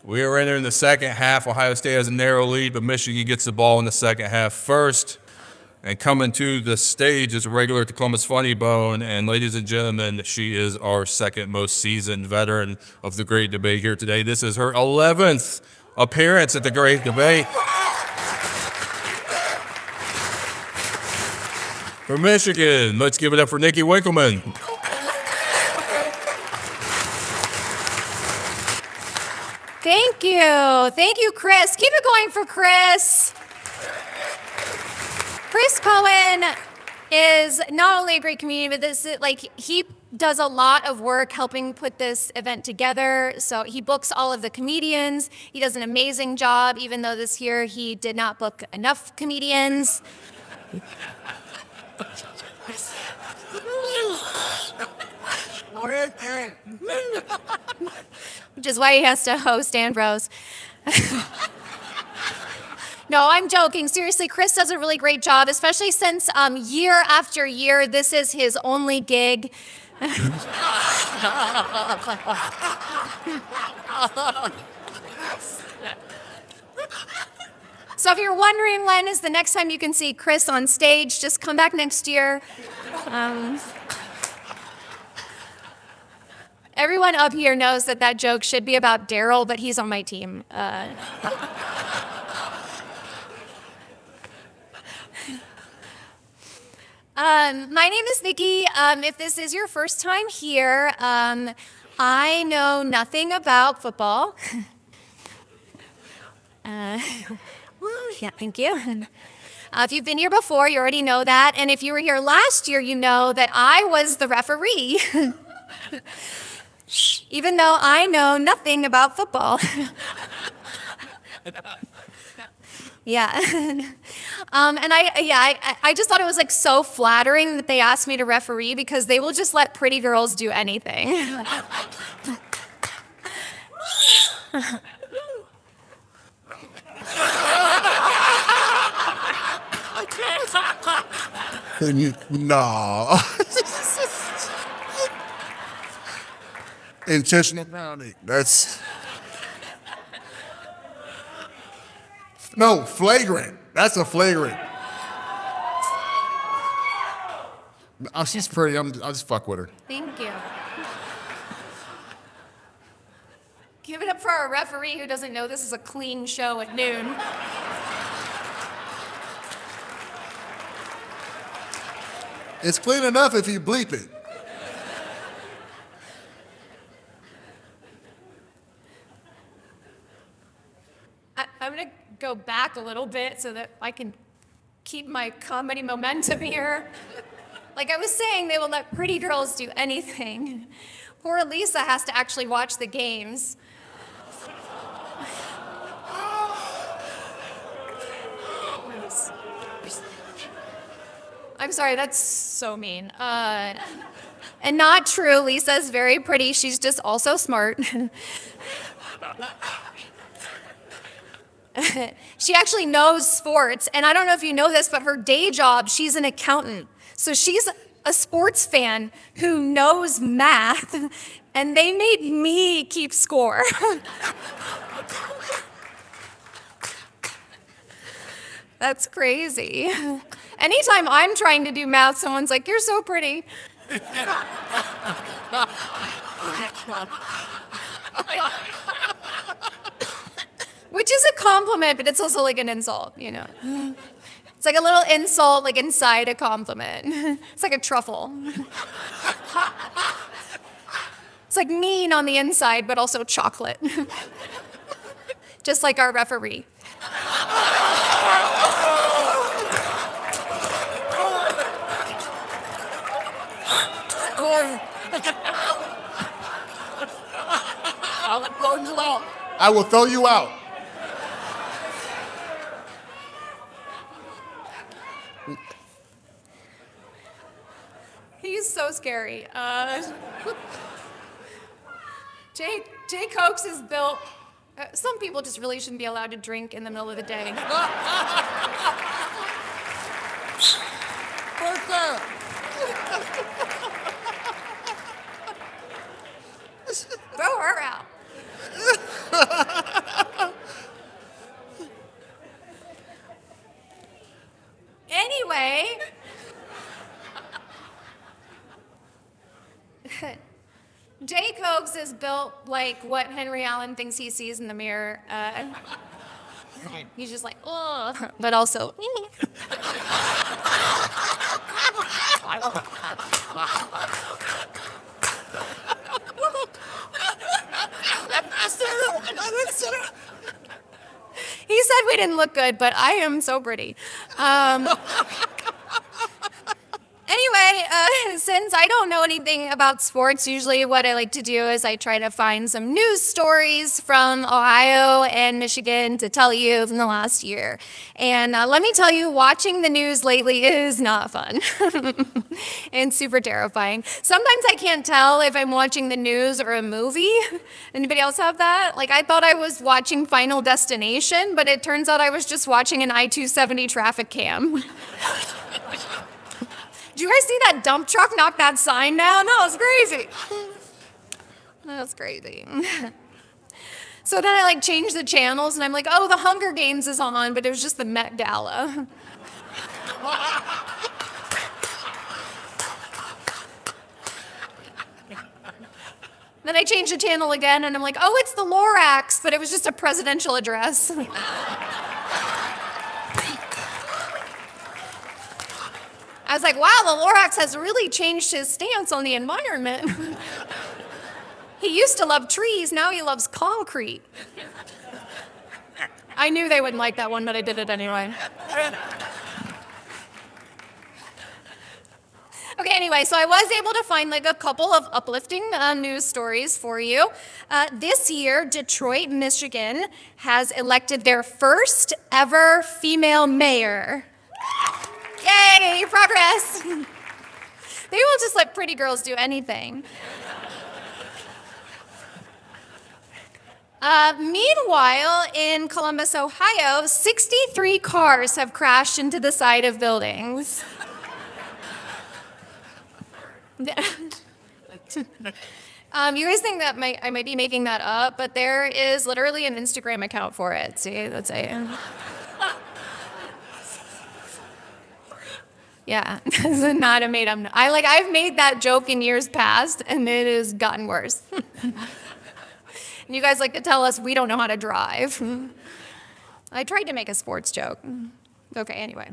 We are entering the second half. Ohio State has a narrow lead, but Michigan gets the ball in the second half first. And coming to the stage is a regular at the Columbus Funny Bone. And ladies and gentlemen, she is our second most seasoned veteran of the Great Debate here today. This is her 11th appearance at the Great Debate. For Michigan, let's give it up for Nickey Winkleman. Thank you. Thank you, Chris. Keep it going for Chris. Chris Cohen is not only a great comedian, but he does a lot of work helping put this event together. So he books all of the comedians. He does an amazing job, even though this year he did not book enough comedians. Which is why he has to host Ambrose. No, I'm joking. Seriously, Chris does a really great job, especially since year after year, this is his only gig. So if you're wondering when is the next time you can see Chris on stage, just come back next year. Everyone up here knows that joke should be about Daryl, but he's on my team. My name is Nickey. If this is your first time here, I know nothing about football. Yeah, thank you. If you've been here before, you already know that. And if you were here last year, you know that I was the referee. Even though I know nothing about football. Yeah. And I just thought it was so flattering that they asked me to referee because they will just let pretty girls do anything. No. Intentional pounding. That's no flagrant. That's a flagrant. Oh, she's pretty. I'll just fuck with her. Thank you. Give it up for our referee who doesn't know this is a clean show at noon. It's clean enough if you bleep it. I'm going to go back a little bit so that I can keep my comedy momentum here. Like I was saying, they will let pretty girls do anything. Poor Lisa has to actually watch the games. I'm sorry, that's so mean. And not true, Lisa's very pretty. She's just also smart. She actually knows sports, and I don't know if you know this, but her day job, she's an accountant. So she's a sports fan who knows math, and they made me keep score. That's crazy. Anytime I'm trying to do math, someone's like, "You're so pretty." Which is a compliment, but it's also like an insult, you know. It's like a little insult, like inside a compliment. It's like a truffle. It's like mean on the inside, but also chocolate. Just like our referee. I will throw you out. He's so scary. Jay Cokes is built. Some people just really shouldn't be allowed to drink in the middle of the day. Throw her out. built like what Henry Allen thinks he sees in the mirror. He's just like, oh, but also. He said we didn't look good, but I am so pretty. Anyway, since I don't know anything about sports, usually what I like to do is I try to find some news stories from Ohio and Michigan to tell you in the last year. And let me tell you, watching the news lately is not fun and super terrifying. Sometimes I can't tell if I'm watching the news or a movie. Anybody else have that? Like, I thought I was watching Final Destination, but it turns out I was just watching an I-270 traffic cam. Did you guys see that dump truck knock that sign down? That was crazy. That was crazy. So then I changed the channels and I'm like, oh, the Hunger Games is on, but it was just the Met Gala. Then I changed the channel again and I'm like, oh, it's the Lorax, but it was just a presidential address. I was like, wow, the Lorax has really changed his stance on the environment. He used to love trees, now he loves concrete. I knew they wouldn't like that one, but I did it anyway. Okay, anyway, so I was able to find a couple of uplifting news stories for you. This year, Detroit, Michigan has elected their first ever female mayor. Yay, progress. They will just let pretty girls do anything. Meanwhile, in Columbus, Ohio, 63 cars have crashed into the side of buildings. You guys think that I might be making that up, but there is literally an Instagram account for it. See, that's it. Yeah, this is not a made-up. I've made that joke in years past, and it has gotten worse. And you guys like to tell us we don't know how to drive. I tried to make a sports joke. Okay, anyway.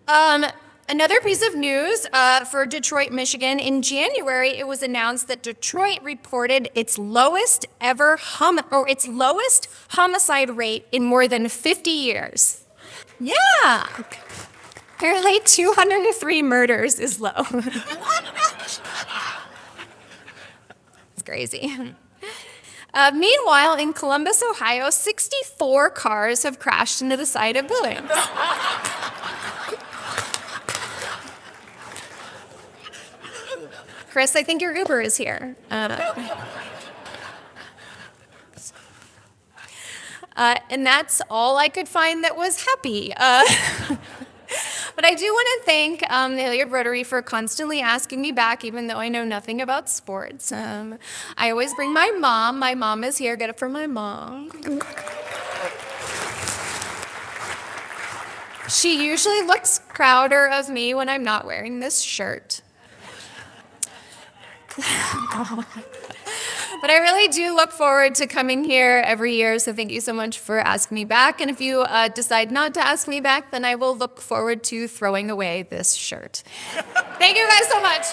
Another piece of news for Detroit, Michigan. In January, it was announced that Detroit reported its lowest homicide rate in more than 50 years. Yeah. Apparently 203 murders is low. It's crazy. Meanwhile, in Columbus, Ohio, 64 cars have crashed into the side of buildings. Chris, I think your Uber is here. And that's all I could find that was happy. But I do want to thank the Hilliard Rotary for constantly asking me back, even though I know nothing about sports. I always bring my mom. My mom is here. Get it for my mom. She usually looks prouder of me when I'm not wearing this shirt. But I really do look forward to coming here every year, so thank you so much for asking me back. And if you decide not to ask me back, then I will look forward to throwing away this shirt. Thank you guys so much.